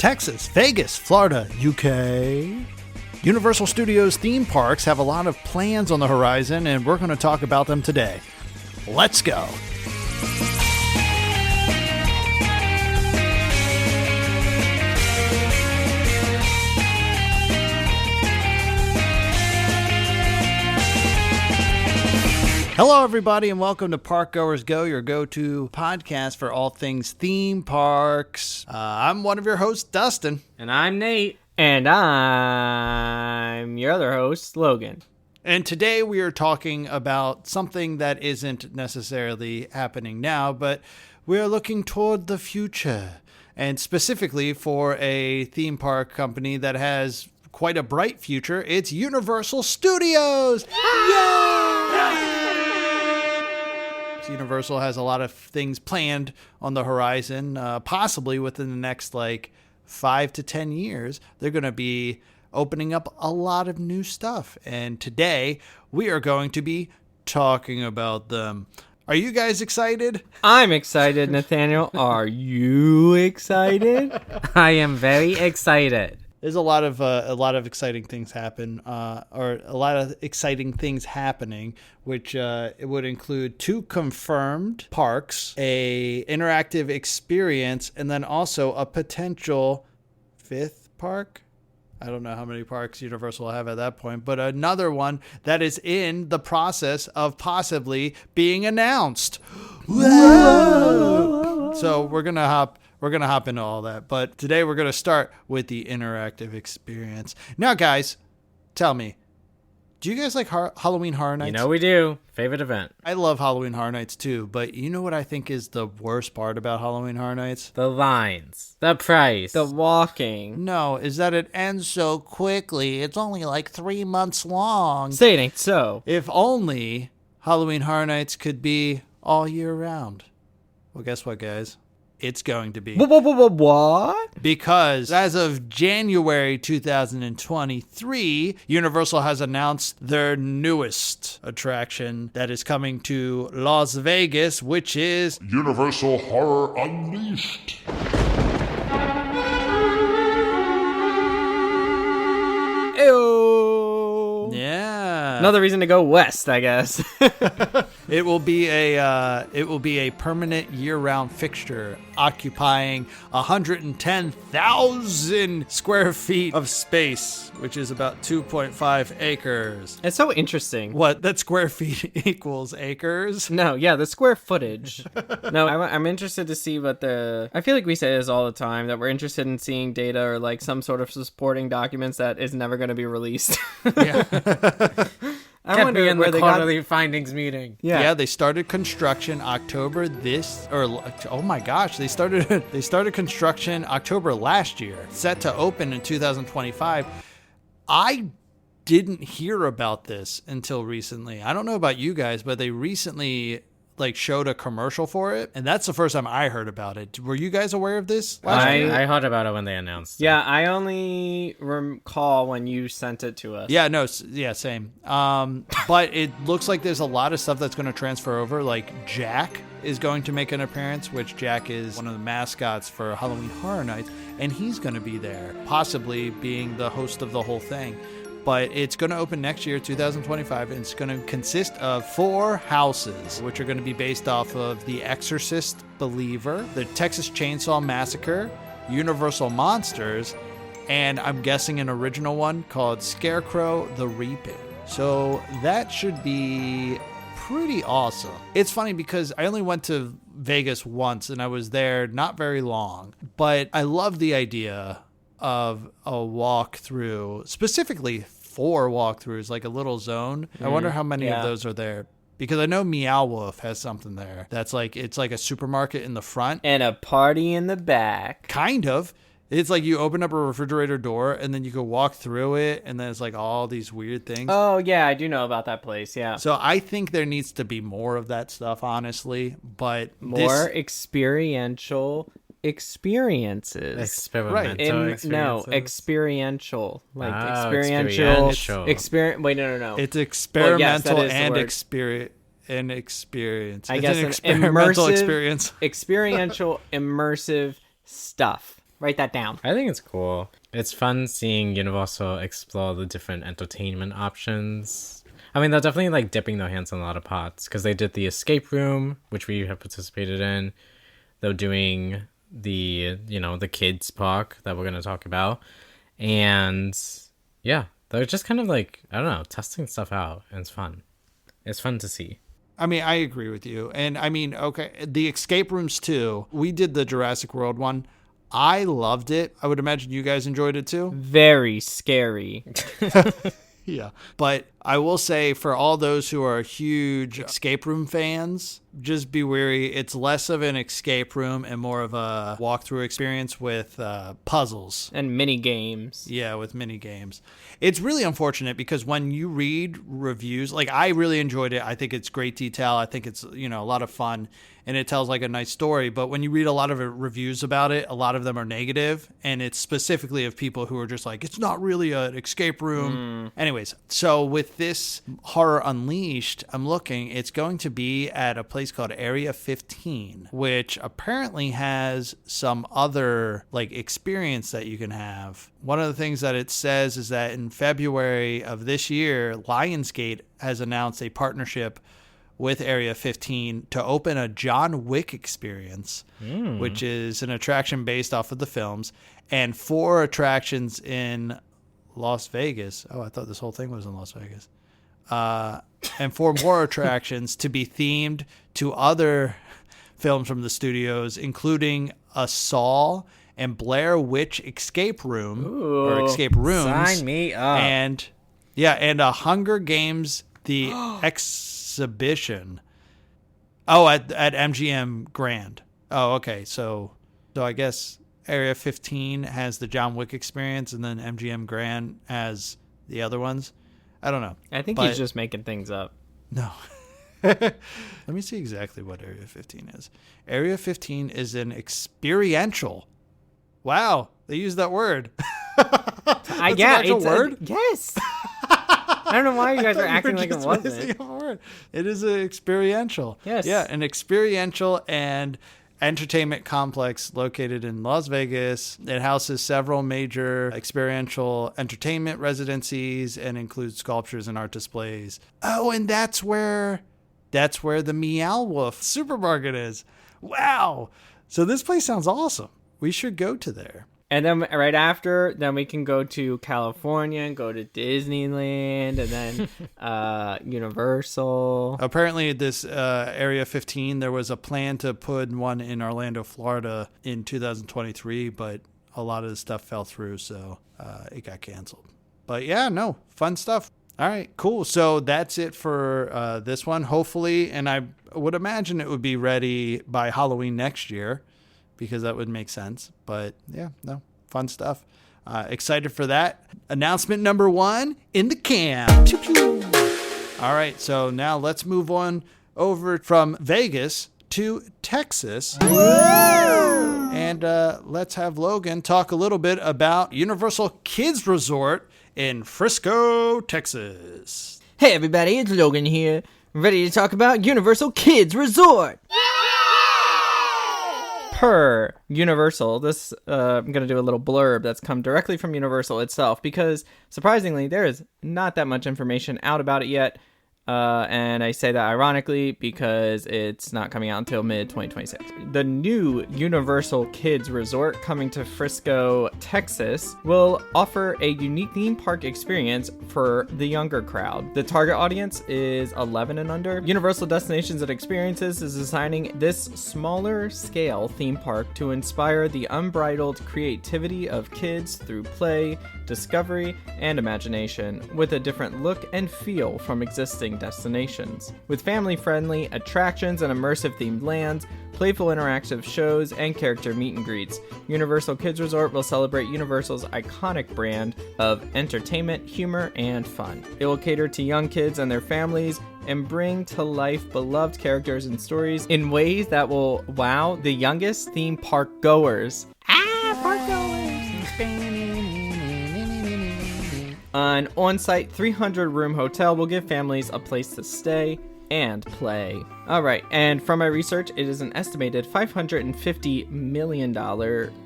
Texas, Vegas, Florida, UK. Universal Studios theme parks have a lot of plans on the horizon, and we're going to talk about them today. Let's go. Hello, everybody, and welcome to Parkgoers Go, your go-to podcast for all things theme parks. I'm one of your hosts, Dustin. And I'm Nate. And I'm your other host, Logan. And today we are talking about something that isn't necessarily happening now, but we're looking toward the future. And specifically for a theme park company that has quite a bright future, it's Universal Studios! Yay! Universal has a lot of things planned on the horizon, possibly within the next 5 to 10 years. They're going to be opening up a lot of new stuff. And today we are going to be talking about them. Are you guys excited? I'm excited, Nathaniel. Are you excited? I am very excited. There's a lot of exciting things happening, which it would include 2 confirmed parks, a interactive experience, and then also a potential 5th park. I don't know how many parks Universal will have at that point, but another one that is in the process of possibly being announced. Whoa! So we're gonna hop into all that, but today we're gonna start with the interactive experience. Now, guys, tell me, do you guys like Halloween Horror Nights? You know we do. Favorite event. I love Halloween Horror Nights too, but you know what I think is the worst part about Halloween Horror Nights? The lines. The price. The walking. No, is that it ends so quickly. It's only 3 months long. Say it ain't so. If only Halloween Horror Nights could be all year round. Well, guess what, guys? It's going to be. What? Because as of January 2023, Universal has announced their newest attraction that is coming to Las Vegas, which is Universal Horror Unleashed. Ew. Yeah. Another reason to go west, I guess. It will be a permanent year-round fixture, occupying 110,000 square feet of space, which is about 2.5 acres. It's so interesting. What? That square feet equals acres? No, yeah, the square footage. No, I'm interested to see what I feel like we say this all the time, that we're interested in seeing data or some sort of supporting documents that is never going to be released. Yeah. I wonder in the quarterly findings meeting. Yeah, they started construction October they started construction October last year, set to open in 2025. I didn't hear about this until recently. I don't know about you guys, but they recently showed a commercial for it, and that's the first time I heard about it. Were you guys aware of this last year? I heard about it when they announced it. Yeah, I only recall when you sent it to us. Yeah, no, yeah, same. But it looks like there's a lot of stuff that's going to transfer over. Jack is going to make an appearance, which Jack is one of the mascots for Halloween Horror Nights, and he's going to be there, possibly being the host of the whole thing. But it's going to open next year, 2025, and it's going to consist of 4 houses, which are going to be based off of The Exorcist Believer, the Texas Chainsaw Massacre, Universal Monsters, and I'm guessing an original one called Scarecrow the Reaping. So that should be pretty awesome. It's funny because I only went to Vegas once, and I was there not very long, but I love the idea of a walkthrough, specifically 4 walkthroughs, a little zone. I wonder how many of those are there, because I know Meow Wolf has something there that's it's like a supermarket in the front and a party in the back. Kind of. It's you open up a refrigerator door and then you go walk through it, and then it's all these weird things. Oh yeah, I do know about that place. Yeah. So I think there needs to be more of that stuff, honestly, but more experiential experiences. Experimental experiences. Experiential. Experiential. Wait, no. It's experimental and experience. I it's guess an experimental experience. Experiential, immersive stuff. Write that down. I think it's cool. It's fun seeing Universal explore the different entertainment options. I mean, they're definitely like dipping their hands in a lot of pots because they did the escape room, which we have participated in. They're doing the kids park that we're going to talk about. And yeah, they're just kind of like, I don't know, testing stuff out. And it's fun. It's fun to see. I mean, I agree with you. And I mean, okay, the escape rooms too. We did the Jurassic World one. I loved it. I would imagine you guys enjoyed it too. Very scary. Yeah. But I will say for all those who are huge escape room fans, just be wary. It's less of an escape room and more of a walkthrough experience with puzzles. And mini games. Yeah, with mini games. It's really unfortunate because when you read reviews, like I really enjoyed it. I think it's great detail. I think it's, a lot of fun and it tells like a nice story. But when you read a lot of reviews about it, a lot of them are negative, and it's specifically of people who are just like, it's not really an escape room. Anyways, so with this Horror Unleashed, I'm looking, it's going to be at a place called Area 15, which apparently has some other like experience that you can have. One of the things that it says is that in February of this year, Lionsgate has announced a partnership with Area 15 to open a John Wick experience, which is an attraction based off of the films, and 4 attractions in Las Vegas. Oh, I thought this whole thing was in Las Vegas. And 4 more attractions to be themed to other films from the studios, including a Saw and Blair Witch escape room. Ooh, or escape rooms. Sign me up. And a Hunger Games the exhibition. Oh, at MGM Grand. Oh, okay. So I guess Area 15 has the John Wick experience, and then MGM Grand has the other ones. I don't know. I think he's just making things up. No. Let me see exactly what Area 15 is. Area 15 is an experiential. Wow, they used that word. I get it's a word. Yes. I don't know why you guys are acting like it wasn't. It is an experiential. Yes. Yeah, an experiential and entertainment complex located in Las Vegas. It houses several major experiential entertainment residencies and includes sculptures and art displays. Oh, and that's where the Meow Wolf supermarket is. Wow. So this place sounds awesome. We should go to there. And then right after, we can go to California and go to Disneyland and then Universal. Apparently this Area 15, there was a plan to put one in Orlando, Florida in 2023, but a lot of the stuff fell through, so it got canceled. But yeah, no, fun stuff. All right, cool. So that's it for this one, hopefully. And I would imagine it would be ready by Halloween next year, because that would make sense. But yeah, no, fun stuff. Excited for that. Announcement number 1 in the can. Pew, pew. All right, so now let's move on over from Vegas to Texas. And let's have Logan talk a little bit about Universal Kids Resort in Frisco, Texas. Hey everybody, it's Logan here, ready to talk about Universal Kids Resort. Per Universal, this I'm going to do a little blurb that's come directly from Universal itself, because surprisingly there is not that much information out about it yet, and I say that ironically because it's not coming out until mid-2026. The new Universal Kids Resort coming to Frisco, Texas will offer a unique theme park experience for the younger crowd. The target audience is 11 and under. Universal Destinations and Experiences is designing this smaller scale theme park to inspire the unbridled creativity of kids through play, discovery, and imagination, with a different look and feel from existing destinations. With family-friendly attractions and immersive themed lands, playful interactive shows, and character meet and greets, Universal Kids Resort will celebrate Universal's iconic brand of entertainment, humor, and fun. It will cater to young kids and their families and bring to life beloved characters and stories in ways that will wow the youngest theme park goers. Park goers! An on-site 300-room hotel will give families a place to stay and play. Alright, and from my research, it is an estimated $550 million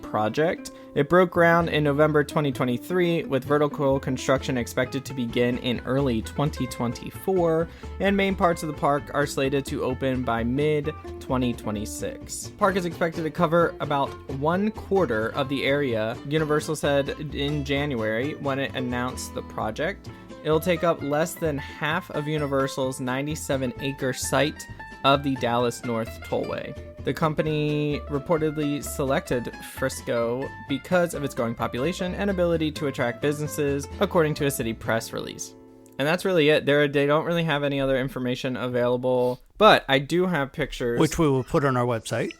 project. It broke ground in November 2023, with vertical construction expected to begin in early 2024, and main parts of the park are slated to open by mid-2026. Park is expected to cover about 1/4 of the area, Universal said in January when it announced the project. It'll take up less than half of Universal's 97-acre site of the Dallas North Tollway. The company reportedly selected Frisco because of its growing population and ability to attract businesses, according to a city press release. And that's really it. They don't really have any other information available, but I do have pictures. Which we will put on our website.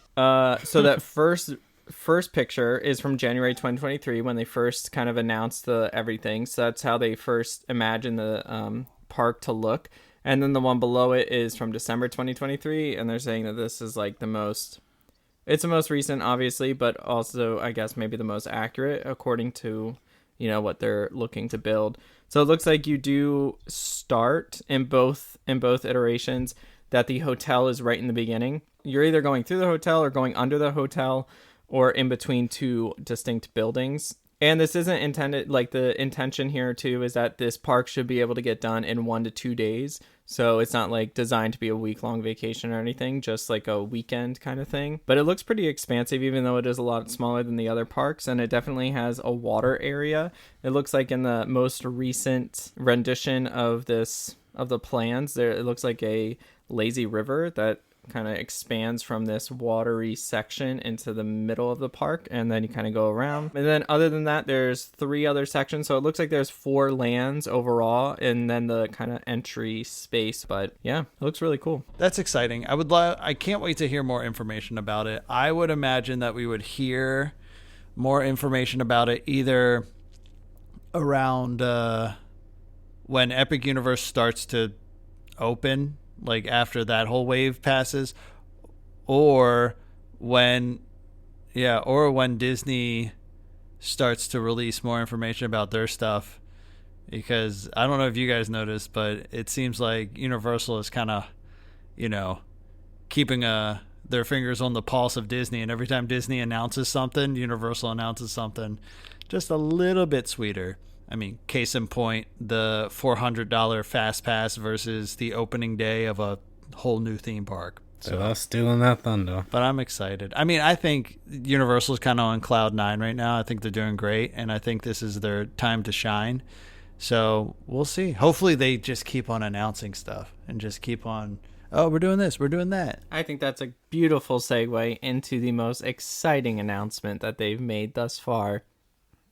So that first picture is from January 2023 when they first kind of announced the everything. So that's how they first imagined the park to look. And then the one below it is from December 2023, and they're saying that this is like it's the most recent, obviously, but also I guess maybe the most accurate according to, what they're looking to build. So it looks like you do start in both iterations that the hotel is right in the beginning. You're either going through the hotel or going under the hotel or in between two distinct buildings. And this isn't intended, like the intention here too is that this park should be able to get done in 1 to 2 days. So it's not like designed to be a week-long vacation or anything, just like a weekend kind of thing. But it looks pretty expansive, even though it is a lot smaller than the other parks. And it definitely has a water area. It looks like in the most recent rendition of the plans, it looks like a lazy river that kind of expands from this watery section into the middle of the park, and then you kind of go around. And then other than that, there's 3 other sections, so it looks like there's 4 lands overall, and then the kind of entry space. But yeah, it looks really cool. That's exciting. I can't wait to hear more information about it. I would imagine that we would hear more information about it either around when Epic Universe starts to open, like after that whole wave passes, or when Disney starts to release more information about their stuff. Because I don't know if you guys noticed, but it seems like Universal is kind of, keeping their fingers on the pulse of Disney, and every time Disney announces something, Universal announces something just a little bit sweeter. I mean, case in point, the $400 Fast Pass versus the opening day of a whole new theme park. So they're stealing that thunder. But I'm excited. I mean, I think Universal's kind of on cloud 9 right now. I think they're doing great, and I think this is their time to shine. So we'll see. Hopefully they just keep on announcing stuff and just keep on, we're doing this, we're doing that. I think that's a beautiful segue into the most exciting announcement that they've made thus far.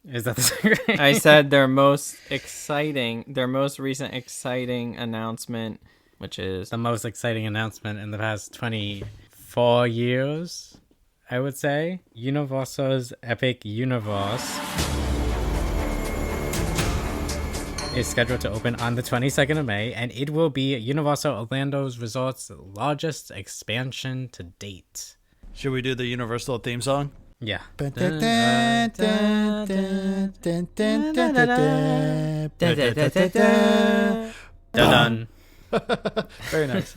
Is that the secret? I said their most recent exciting announcement, which is the most exciting announcement in the past 24 years, I would say. Universal's Epic Universe is scheduled to open on the 22nd of May, and it will be Universal Orlando's resort's largest expansion to date. Should we do the Universal theme song? Yeah. Done. Very nice.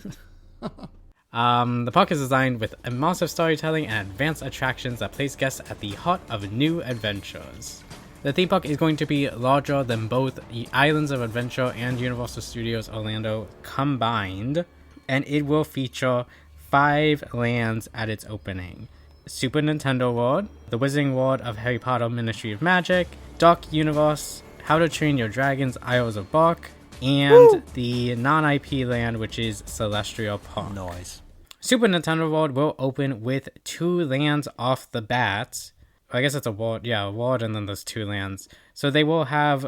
The park is designed with immersive storytelling and advanced attractions that place guests at the heart of new adventures. The theme park is going to be larger than both the Islands of Adventure and Universal Studios Orlando combined, and it will feature 5 lands at its opening. Super Nintendo World, the Wizarding World of Harry Potter Ministry of Magic, Dark Universe, How to Train Your Dragons Isles of Bark, and the non-IP land, which is Celestial Park. Nice. Super Nintendo World will open with 2 lands off the bat. I guess it's a world, a world, and then there's 2 lands. So they will have,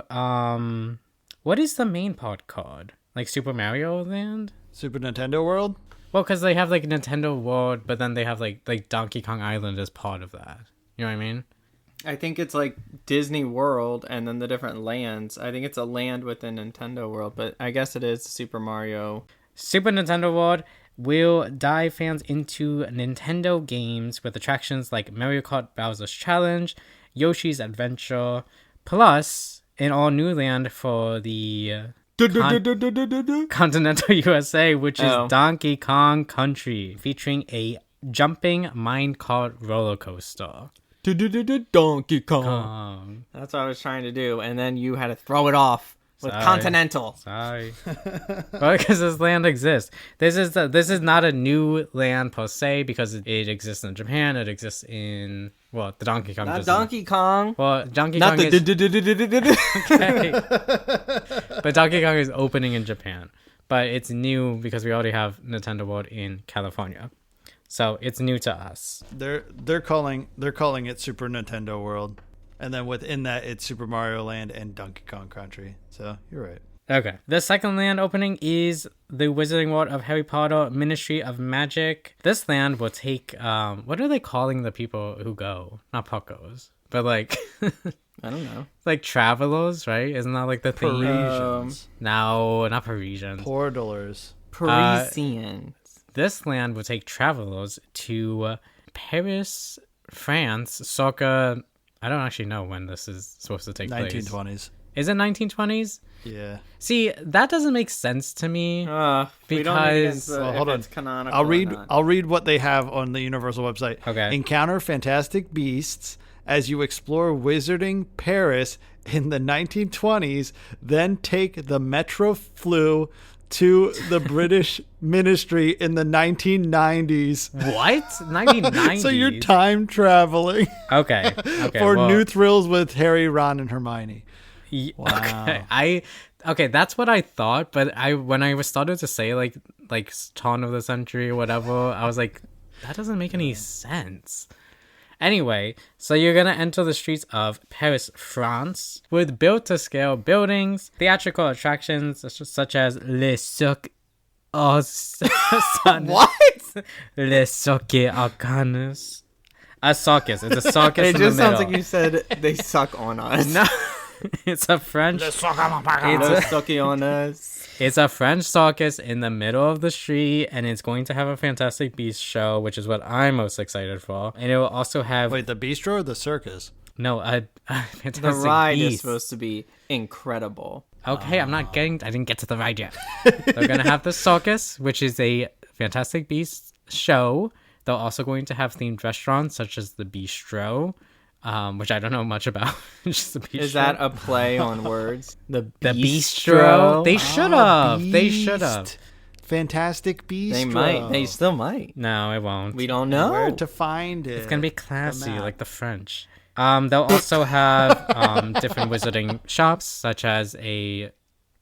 what is the main part called? Like Super Mario Land? Super Nintendo World? Well, because they have like Nintendo World, but then they have like Donkey Kong Island as part of that. You know what I mean? I think it's like Disney World and then the different lands. I think it's a land within Nintendo World, but I guess it is Super Mario. Super Nintendo World will dive fans into Nintendo games with attractions like Mario Kart Bowser's Challenge, Yoshi's Adventure, plus an all-new land for the continental USA, which is Donkey Kong Country, featuring a jumping minecart roller coaster. Donkey Kong. Kong. That's what I was trying to do, and then you had to throw it off with Sorry. Continental. Sorry. Well, because this land exists. This is not a new land per se because it exists in Japan. It exists in the Donkey Kong. Not doesn't. Donkey Kong. Well, Donkey Not Kong the. okay. But Donkey Kong is opening in Japan. But it's new because we already have Nintendo World in California. So it's new to us. They're calling it Super Nintendo World, and then within that it's Super Mario Land and Donkey Kong Country. So you're right. Okay. The second land opening is the Wizarding World of Harry Potter Ministry of Magic. This land will take what are they calling the people who go? Not Parkgoers, but like I don't know. like travelers, right? Isn't that like the theme? Parisians, No, not Parisians. Portalers. Parisian. This land will take travelers to Paris, France, circa... I don't actually know when this is supposed to take place. 1920s. Is it 1920s? Yeah. See, that doesn't make sense to me. We don't need Because- to Well, hold on. it's canonical. I'll read what they have on the Universal website. Okay. Encounter fantastic beasts as you explore Wizarding Paris in the 1920s, then take the Metro Flu to the British Ministry in the 1990s. What? 1990s? So you're time traveling Okay. for well, new thrills with Harry, Ron, and Hermione. Okay. Okay, that's what I thought, but when I was started to say like turn of the century or whatever, I was like, that doesn't make any sense. Anyway, so you're gonna enter the streets of Paris, France, with built-to-scale buildings, theatrical attractions such as Le Cirque What? Le Cirque Arcanus. A circus. It's a circus It in the just sounds middle. like you said they suck on us. No, it's a French. They suck on us. It's a French circus in the middle of the street, and it's going to have a Fantastic Beasts show, which is what I'm most excited for. And it will also have Wait, the bistro or the circus? a Fantastic The ride is Beasts. supposed to be incredible. Okay, I didn't get to the ride yet. They're gonna have the circus, which is a Fantastic Beasts show. They're also going to have themed restaurants such as the Bistro, which I don't know much about. Just the Bistro. Is that a play on words? The Bistro? They should have. They should have. Fantastic Bistro. They might. They still might. No, it won't. We don't know. Where to find it? It's gonna be classy, map. like the French. They'll also have different wizarding shops, such as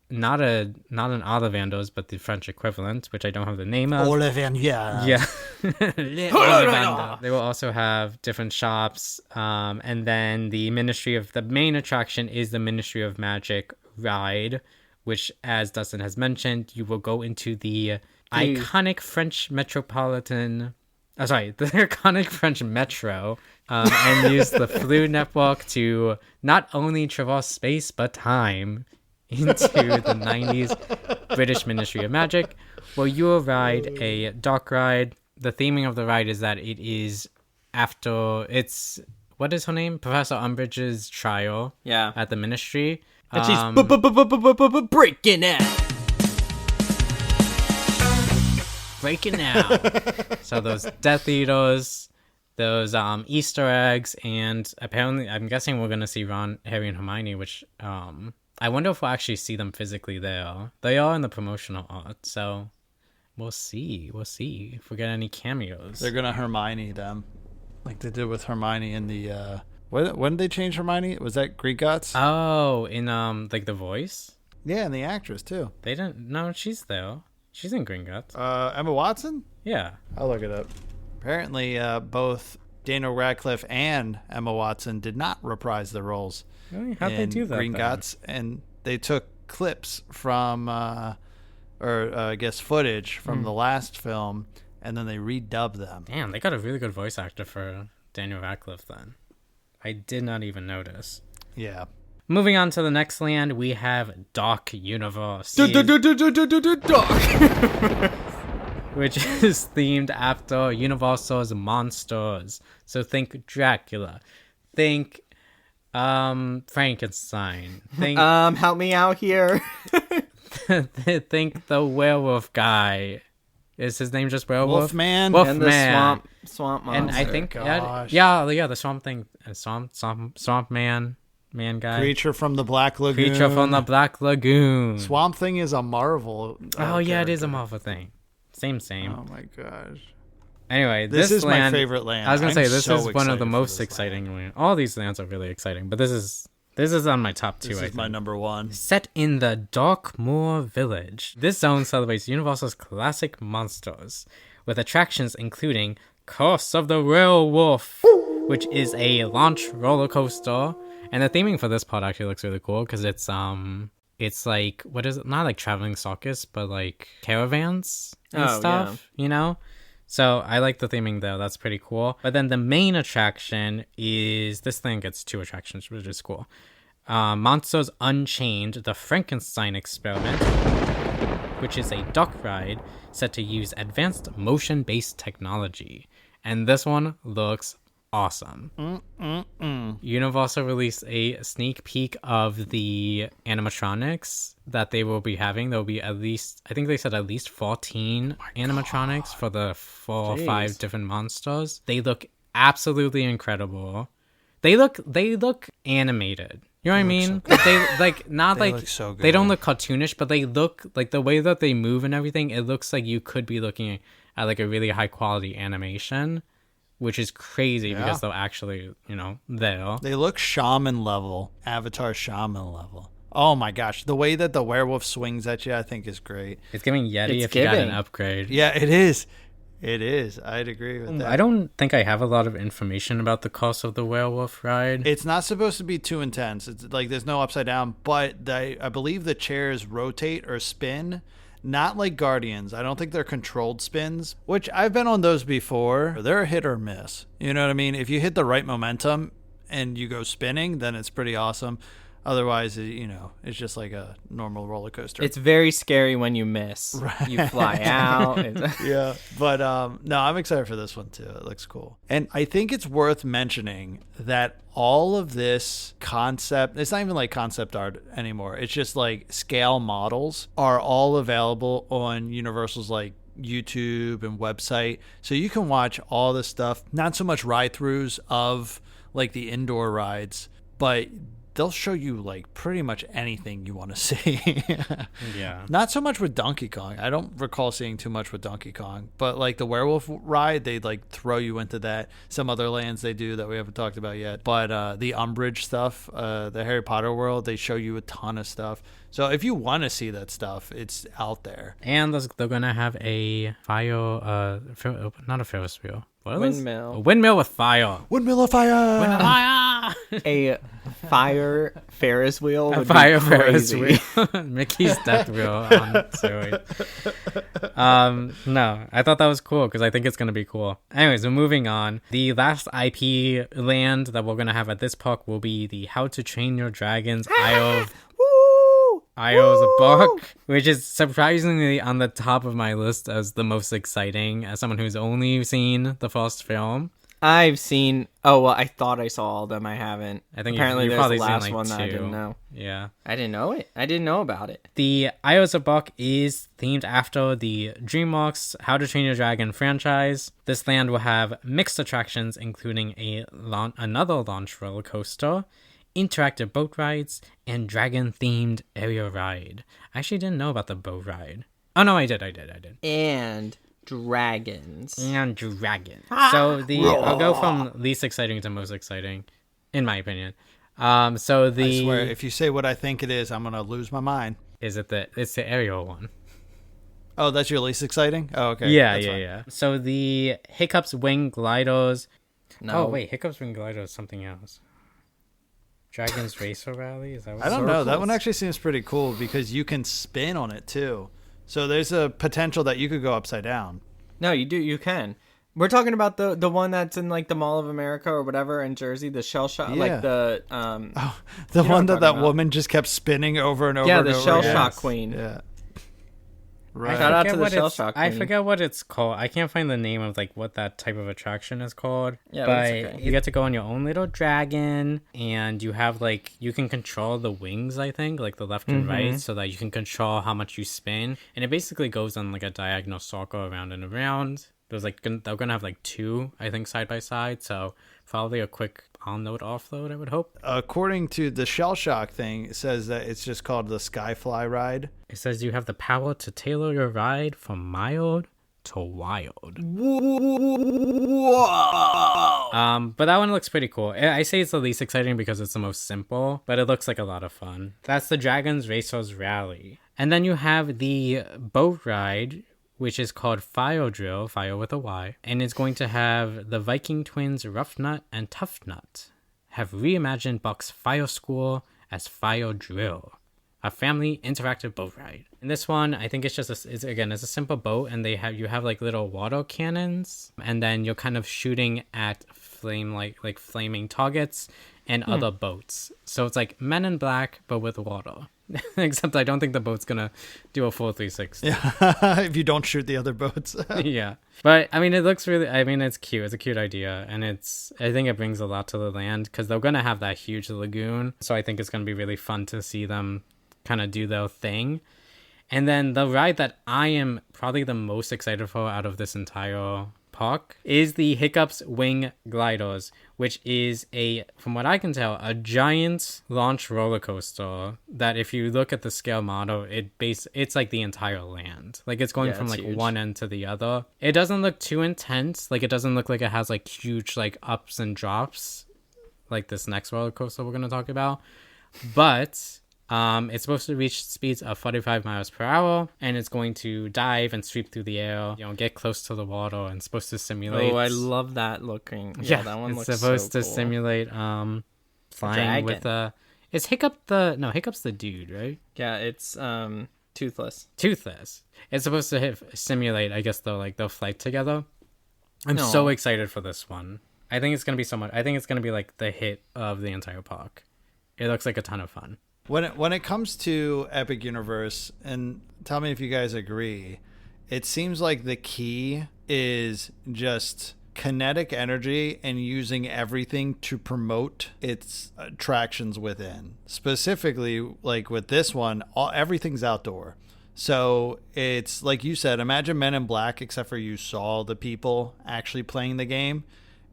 not an Ollivanders, but the French equivalent, which I don't have the name of. Ollivander. Yeah. Ollivander. They will also have different shops, and then the main attraction is the Ministry of Magic ride, which, as Dustin has mentioned, you will go into the iconic French metropolitan. The iconic French metro, and use the Flu network to not only traverse space but time into the 90s British Ministry of Magic, where you will ride a dark ride. The theming of the ride is that it is what is her name? Professor Umbridge's trial Yeah. at the Ministry. And she's breaking out. Breaking out. So those Death Eaters, those Easter eggs, and apparently I'm guessing we're gonna see Ron, Harry, and Hermione, which I wonder if we'll actually see them physically there. They are in the promotional art, so we'll see. We'll see if we get any cameos. They're gonna Hermione them, like they did with Hermione in the. When did they change Hermione? Was that Gringotts? Oh, in like The Voice? Yeah, and the actress too. They didn't. No, she's there. She's in Gringotts. Emma Watson. Yeah. I'll look it up. Apparently, both Daniel Radcliffe and Emma Watson did not reprise their roles. Really? How'd they in do that? Gringotts, and they took clips from, I guess footage from the last film, and then they redubbed them. Damn, they got a really good voice actor for Daniel Radcliffe then. I did not even notice. Yeah. Moving on to the next land, we have Dark Universe. Dark. Which is themed after Universal's monsters. So think Dracula. Think Frankenstein. Think Help me out here. think the werewolf guy. Is his name just Werewolf? Wolfman. And the Wolfman. swamp monster. And I think, gosh. yeah, the swamp thing, swamp man guy. Creature from the Black Lagoon. Creature from the Black Lagoon. Swamp Thing is a Marvel. Oh yeah, it is a character. Marvel thing. Same. Oh my gosh. Anyway, This is land, my favorite land. I was gonna I'm say this so is one of excited the for most this exciting. Land. All these lands are really exciting, but this is on my top 2. This I is think. my number 1. Set in the Darkmoor Village, this zone celebrates Universal's classic monsters, with attractions including Curse of the Werewolf, which is a launch roller coaster. And the theming for this part actually looks really cool because it's like, what is it? Not like traveling circus, but like caravans and stuff, you know? So I like the theming though. That's pretty cool. But then the main attraction is, this thing gets 2 attractions, which is cool. Monsters Unchained, the Frankenstein Experiment, which is a dock ride set to use advanced motion-based technology. And this one looks awesome. Universal released a sneak peek of the animatronics that they will be having. There will be at least, I think they said at least 14 animatronics for the 4 or 5 different monsters. They look absolutely incredible. They look animated. You know what I mean? Like they like not They like look so they don't good. look cartoonish, but they look like the way that they move and everything. It looks like you could be looking at like a really high quality animation, which is crazy because they're actually, there. They look shaman level, Avatar shaman level. Oh my gosh, the way that the werewolf swings at you, I think is great. It's giving Yeti It's if you got an giving. upgrade. Yeah, it is. It is. I'd agree with that. I don't think I have a lot of information about the cost of the werewolf ride. It's not supposed to be too intense. It's like there's no upside down, but I believe the chairs rotate or spin, not like Guardians. I don't think they're controlled spins, which I've been on those before. They're a hit or miss. You know what I mean? If you hit the right momentum and you go spinning, then it's pretty awesome. Otherwise, it's just like a normal roller coaster. It's very scary when you miss. You fly out. Yeah, but no, I'm excited for this one too. It looks cool. And I think it's worth mentioning that all of this concept, it's not even like concept art anymore. It's just like scale models are all available on Universal's like YouTube and website. So you can watch all this stuff, not so much ride-throughs of like the indoor rides, but they'll show you like pretty much anything you want to see. Yeah. Not so much with Donkey Kong. I don't recall seeing too much with Donkey Kong, but like the werewolf ride, they like throw you into that. Some other lands they do that we haven't talked about yet. But the Umbridge stuff, the Harry Potter world, they show you a ton of stuff. So if you want to see that stuff, it's out there. And they're going to have a fire, not a Ferris wheel. What is this? Windmill. A windmill with fire. Windmill of Fire! Fire! A fire Ferris wheel would Fire be Ferris crazy. wheel. Mickey's death wheel on steroids. No, I thought that was cool because I think it's going to be cool. Anyways, we're moving on. The last IP land that we're going to have at this park will be the How to Train Your Dragons Isles of Bark, which is surprisingly on the top of my list as the most exciting, as someone who's only seen the first film. I've seen. Oh well, I thought I saw all of them. I haven't. I think apparently you've there's probably the seen last like one 2. that I didn't know. Yeah. I didn't know it. I didn't know about it. The Isles of Bark is themed after the DreamWorks How to Train Your Dragon franchise. This land will have mixed attractions, including another launch roller coaster, interactive boat rides, and dragon-themed area ride. I actually didn't know about the boat ride. Oh, no, I did. And dragons. And dragon. So I'll go from least exciting to most exciting, in my opinion. So I swear, if you say what I think it is, I'm going to lose my mind. it's the aerial one. Oh, that's your least exciting? Oh, okay. Yeah. That's fine. Yeah. So the Hiccups Wing Gliders. No. Oh, wait, Hiccups Wing Glider is something else. Dragon's Racer Rally? Is that what I don't know. That Circles. one actually seems pretty cool because you can spin on it too. So there's a potential that you could go upside down. No, you do. You can. We're talking about the one that's in like the Mall of America or whatever in Jersey, the shell shock, Yeah. like the The You know one what that I'm talking about. woman just kept spinning over and over. Yeah, and the over shell again. shock queen. Yeah. Right. Shout out forget to the what Shell it's- Shock I thingy. forget what it's called. I can't find the name of like what that type of attraction is called. Yeah, but that's okay. you get to go on your own little dragon, and you have like you can control the wings. I think like the left and right, so that you can control how much you spin, and it basically goes on like a diagonal circle around and around. There's like they're gonna have like two, I think, side by side. So probably a quick on-load offload, I would hope. According to the Shell Shock thing, it says that it's just called the Skyfly ride. It says you have the power to tailor your ride from mild to wild. But that one looks pretty cool. I say it's the least exciting because it's the most simple, but it looks like a lot of fun. That's the Dragons Racers Rally. And then you have the boat ride, which is called Fire Drill, fire with a Y. And it's going to have the Viking twins Rough Nut and Tough Nut have reimagined Buck's Fire School as Fire Drill, a family interactive boat ride. In this one, I think it's just it's a simple boat, and you have like little water cannons, and then you're kind of shooting at flaming targets and other boats. So it's like Men in Black but with water. Except I don't think the boat's gonna do a full 360. Yeah, if you don't shoot the other boats. Yeah, but I mean, it looks really. I mean, it's cute. It's a cute idea, and I think it brings a lot to the land because they're gonna have that huge lagoon. So I think it's gonna be really fun to see them kind of do their thing. And then the ride that I am probably the most excited for out of this entire park is the Hiccups Wing Gliders, which is from what I can tell, a giant launch roller coaster that if you look at the scale model, it's like the entire land. Like it's going from it's like huge. one end to the other. It doesn't look too intense. Like it doesn't look like it has like huge like ups and drops like this next roller coaster we're going to talk about. But it's supposed to reach speeds of 45 miles per hour, and it's going to dive and sweep through the air, get close to the water, and it's supposed to simulate. Oh, I love that looking. Yeah, that one looks supposed so to cool. simulate flying with Is Hiccup's the dude, right? Yeah, it's Toothless. Toothless. It's supposed to simulate, I guess, they'll flight together. I'm No. so excited for this one. I think it's gonna be so much. I think it's gonna be like the hit of the entire park. It looks like a ton of fun. When it comes to Epic Universe, and tell me if you guys agree, it seems like the key is just kinetic energy and using everything to promote its attractions within. Specifically, like with this one, everything's outdoor. So it's like you said, imagine Men in Black, except for you saw the people actually playing the game.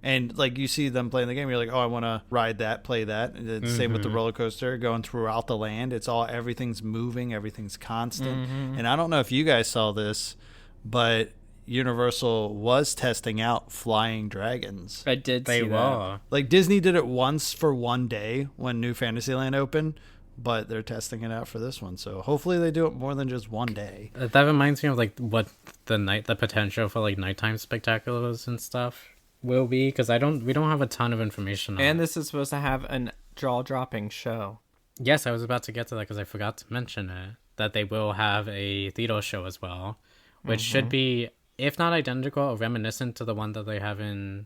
And like you see them playing the game, you're like, oh, I want to ride that, play that. And it's same with the roller coaster going throughout the land. Everything's moving, everything's constant. And I don't know if you guys saw this, but Universal was testing out flying dragons. I did They see that. were. Like Disney did it once for one day when New Fantasyland opened, but they're testing it out for this one. So hopefully they do it more than just one day. That reminds me of like what the potential for like nighttime spectaculars and stuff will be, because we don't have a ton of information on And it. this is supposed to have an jaw-dropping show. Yes, I was about to get to that because I forgot to mention it, that they will have a theater show as well, which should be, if not identical, or reminiscent to the one that they have in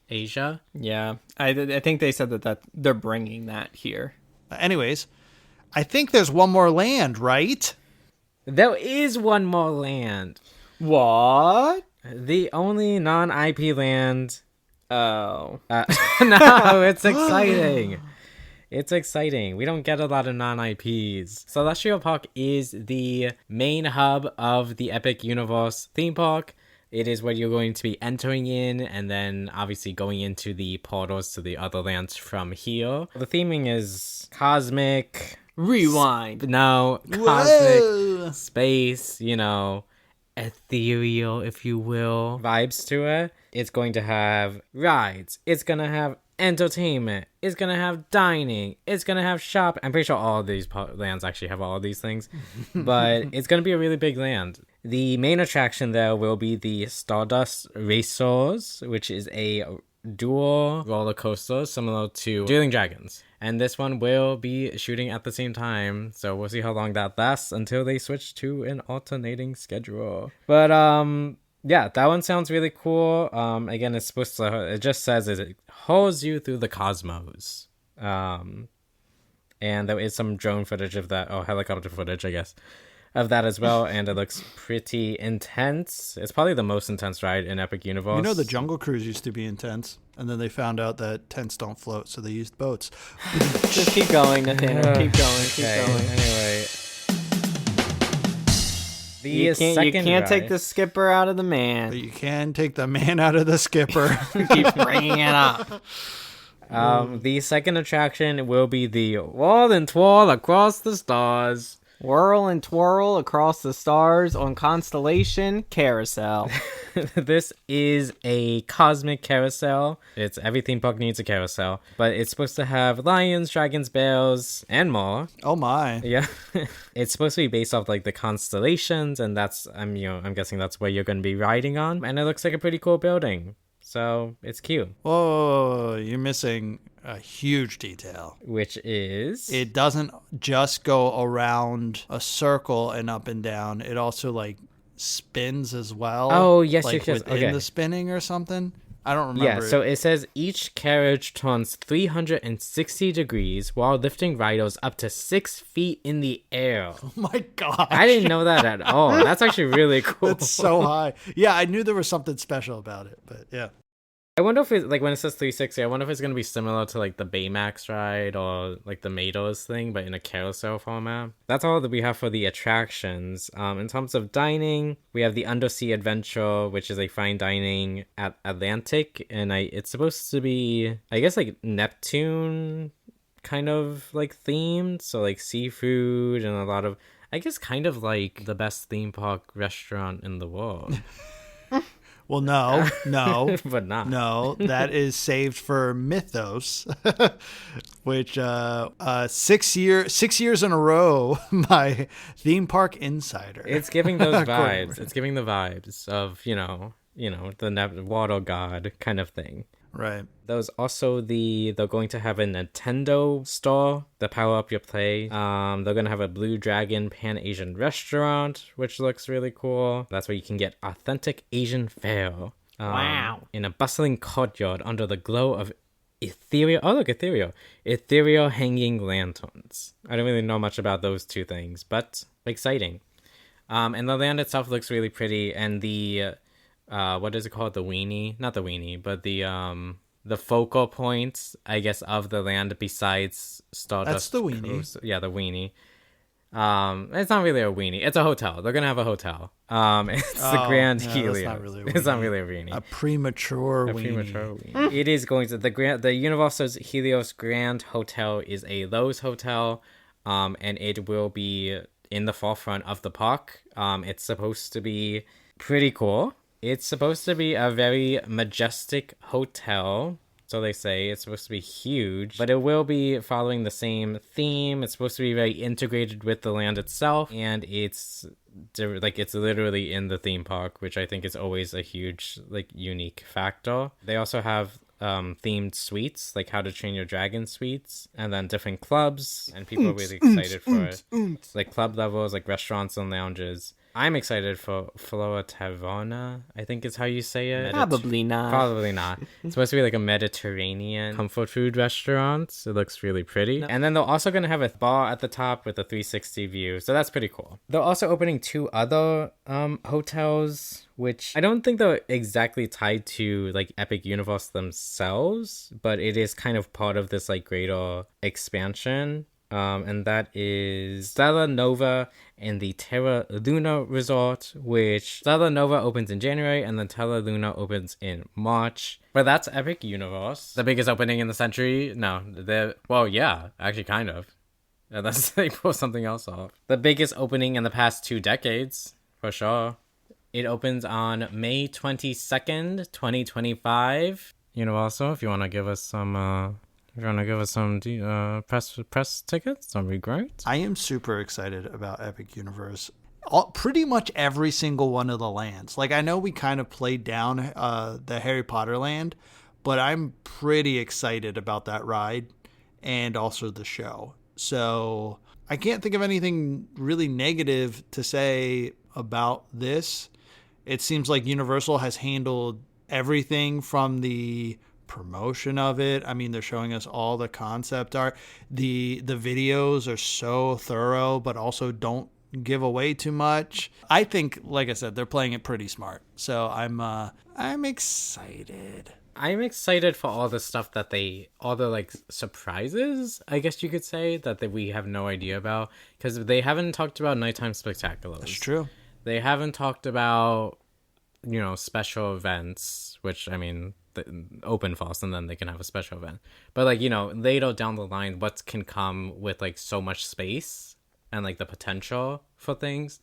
Asia. Yeah, I think they said that they're bringing that here. Anyways, I think there's one more land, right? There is one more land. What? The only non-IP land. Oh. No, it's exciting. It's exciting. We don't get a lot of non-IPs. Celestial Park is the main hub of the Epic Universe theme park. It is where you're going to be entering in and then obviously going into the portals to the other lands from here. The theming is cosmic. Rewind. No, cosmic, Whoa. space, ethereal, if you will, vibes to it. It's going to have rides. It's going to have entertainment. It's going to have dining. It's going to have shop. I'm pretty sure all of these lands actually have all of these things. But it's going to be a really big land. The main attraction there will be the Stardust Racers, which is a dual roller coaster similar to Dueling Dragons. And this one will be shooting at the same time. So we'll see how long that lasts until they switch to an alternating schedule. But yeah, that one sounds really cool. Again, it just says it hauls you through the cosmos. And there is some drone footage of that, or helicopter footage, I guess, of that as well, and it looks pretty intense. It's probably the most intense ride in Epic Universe. You know, the Jungle Cruise used to be intense, and then they found out that tents don't float, so they used boats. Just keep going, Nathaniel. Keep going. Keep Okay, going. anyway. You can't take the skipper out of the man. But you can take the man out of the skipper. Keep bringing it up. The second attraction will be the Whirl and Twirl Across the Stars. Whirl and twirl across the stars on Constellation Carousel. This is a cosmic carousel. It's every theme park needs a carousel, but it's supposed to have lions, dragons, bears, and more. Oh my. Yeah. It's supposed to be based off like the constellations, and that's I'm guessing that's where you're going to be riding on, and it looks like a pretty cool building. So, it's cute. Whoa, you're missing a huge detail. Which is It doesn't just go around a circle and up and down. It also like spins as well. Oh, yes, like yes. within Okay. the spinning or something. I don't remember. Yeah, so it says each carriage turns 360 degrees while lifting riders up to 6 feet in the air. Oh my god. I didn't know that at all. That's actually really cool. It's so high. Yeah, I knew there was something special about it, but yeah. I wonder if it, like when it says 360, I wonder if it's going to be similar to like the Baymax ride or like the Mados thing, but in a carousel format. That's all that we have for the attractions. In terms of dining, we have the Undersea Adventure, which is a fine dining at Atlantic, and it's supposed to be, I guess, like Neptune kind of like themed, so like seafood and a lot of, I guess, kind of like the best theme park restaurant in the world. Well, no, But not. no. That is saved for Mythos, which 6 years in a row, my theme park insider. It's giving those According- vibes. It's giving the vibes of, the water god kind of thing. Right. They're going to have a Nintendo store to power up your play. They're going to have a Blue Dragon Pan-Asian restaurant, which looks really cool. That's where you can get authentic Asian fare. Wow. In a bustling courtyard under the glow of ethereal hanging lanterns. I don't really know much about those two things, but exciting. And the land itself looks really pretty, and the what is it called? The weenie? Not the weenie, but the focal point, I guess, of the land besides Stardust. That's the weenie. Coast. Yeah, the weenie. It's not really a weenie. It's a hotel. They're gonna have a hotel. It's the Grand yeah, Helios. that's not really a It's not weenie. really a weenie. A premature A weenie. premature weenie. It is going to the Universal's Helios Grand Hotel is a Lowe's hotel, and it will be in the forefront of the park. It's supposed to be pretty cool. It's supposed to be a very majestic hotel. So they say. It's supposed to be huge, but it will be following the same theme. It's supposed to be very integrated with the land itself, and it's literally in the theme park, which I think is always a huge unique factor. They also have themed suites, like How to Train Your Dragon suites, and then different clubs, and people are really excited for it. Like club levels, like restaurants and lounges. I'm excited for Flora Taverna, I think is how you say it. Probably not. Probably not. It's supposed to be like a Mediterranean comfort food restaurant. It looks really pretty. And then they're also going to have a bar at the top with a 360 view. So that's pretty cool. They're also opening 2 other hotels, which I don't think they're exactly tied to like Epic Universe themselves, but it is kind of part of this like greater expansion. And that is Stella Nova and the Terra Luna Resort, which Stella Nova opens in January and then Terra Luna opens in March. But that's Epic Universe. The biggest opening in the century? No. Yeah, actually kind of. Unless they pull something else off. The biggest opening in the past 2 decades, for sure. It opens on May 22nd, 2025. Universal, if you want to give us some... If you want to give us some press tickets, that'd be great. I am super excited about Epic Universe. Pretty much every single one of the lands. Like, I know we kind of played down the Harry Potter land, but I'm pretty excited about that ride and also the show. So I can't think of anything really negative to say about this. It seems like Universal has handled everything from the promotion of it. I mean, they're showing us all the concept art. The videos are so thorough, but also don't give away too much. I think, like I said, they're playing it pretty smart. So I'm excited. I'm excited for all the stuff that all the like surprises, I guess you could say, that we have no idea about. Because they haven't talked about nighttime spectaculars. That's true. They haven't talked about, special events, which, I mean, open false, and then they can have a special event. But, like, later down the line, what can come with, like, so much space and, like, the potential for things.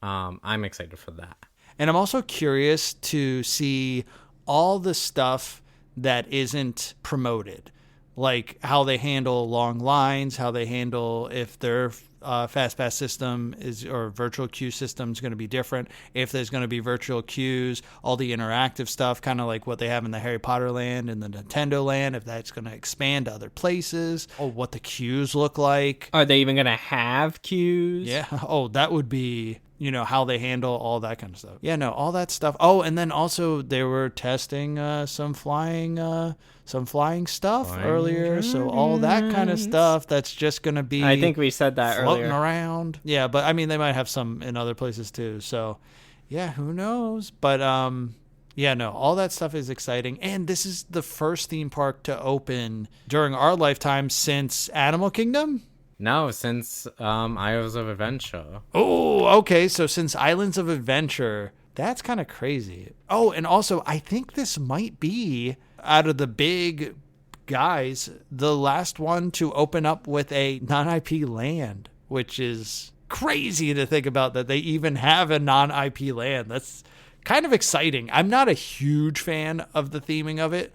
I'm excited for that. And I'm also curious to see all the stuff that isn't promoted, like how they handle long lines, how they handle if their fast pass system or virtual queue system is going to be different, if there's going to be virtual queues, all the interactive stuff, kind of like what they have in the Harry Potter land and the Nintendo land, if that's going to expand to other places, or what the queues look like. Are they even going to have queues? Yeah. Oh, that would be... how they handle all that kind of stuff. Yeah, no, all that stuff. Oh, and then also they were testing some flying stuff earlier. So all that kind of stuff that's just going to be... I think we said that floating earlier. around. Yeah, but I mean, they might have some in other places too. So yeah, who knows? But yeah, no, all that stuff is exciting. And this is the first theme park to open during our lifetime since Animal Kingdom. No, since Isles of Adventure. Oh, okay. So since Islands of Adventure, that's kind of crazy. Oh, and also, I think this might be, out of the big guys, the last one to open up with a non-IP land, which is crazy to think about that they even have a non-IP land. That's kind of exciting. I'm not a huge fan of the theming of it,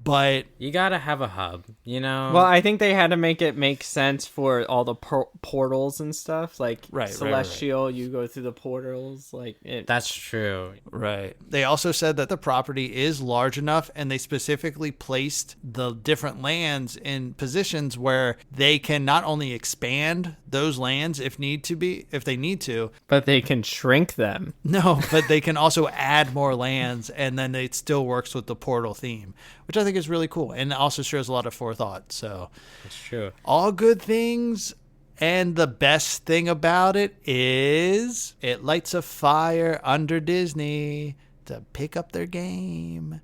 but you gotta have a hub, Well, I think they had to make it make sense for all the portals and stuff. Like Celestial, you go through the portals. That's true. Right. They also said that the property is large enough, and they specifically placed the different lands in positions where they can not only expand those lands if they need to, but they can shrink them. No, but they can also add more lands, and then it still works with the portal theme, which I think is really cool, and also shows a lot of forethought. So that's true. All good things, and the best thing about it is it lights a fire under Disney to pick up their game.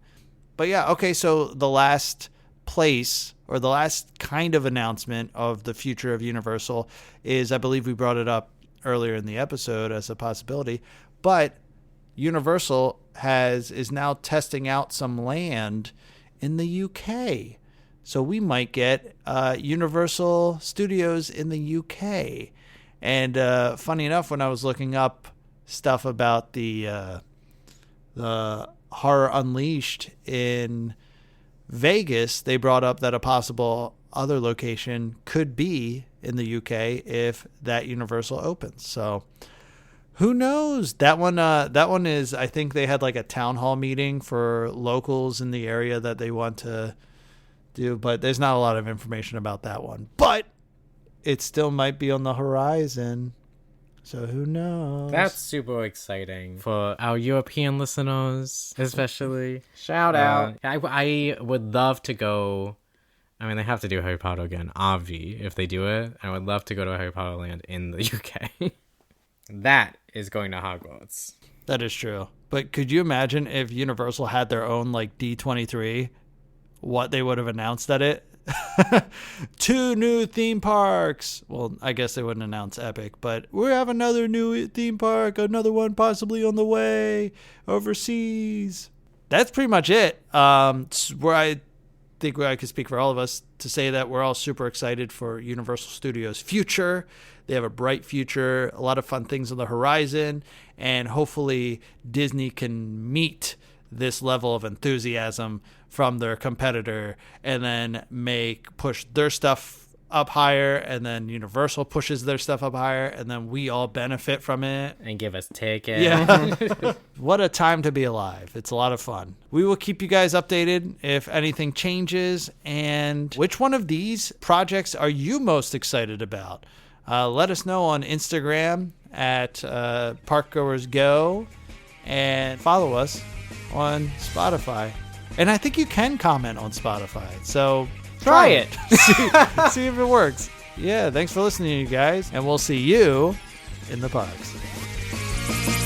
But yeah, okay, so the last place, or the last kind of announcement of the future of Universal is, I believe we brought it up earlier in the episode as a possibility, but Universal is now testing out some land in the UK. So we might get Universal Studios in the UK. And funny enough, when I was looking up stuff about the Horror Unleashed in Vegas, they brought up that a possible other location could be in the UK if that Universal opens. So who knows? That one is, I think they had like a town hall meeting for locals in the area that they want to do, but there's not a lot of information about that one. But it still might be on the horizon. So who knows? That's super exciting for our European listeners, especially. Shout out. I would love to go. I mean, they have to do Harry Potter again, obvi, if they do it. I would love to go to Harry Potter Land in the UK. That is going to Hogwarts. That is true. But could you imagine if Universal had their own like D23, what they would have announced at it? 2 new theme parks. Well, I guess they wouldn't announce Epic, but we have another new theme park, another one possibly on the way overseas. That's pretty much it. Where I think I could speak for all of us to say that we're all super excited for Universal Studios' future. They have a bright future, a lot of fun things on the horizon, and hopefully Disney can meet this level of enthusiasm from their competitor and then push their stuff up higher, and then Universal pushes their stuff up higher, and then we all benefit from it. And give us tickets. Yeah. What a time to be alive. It's a lot of fun. We will keep you guys updated if anything changes. And which one of these projects are you most excited about? Let us know on Instagram at Parkgoers Go, and follow us on Spotify. And I think you can comment on Spotify. So try it. see if it works. Yeah, thanks for listening, you guys. And we'll see you in the parks.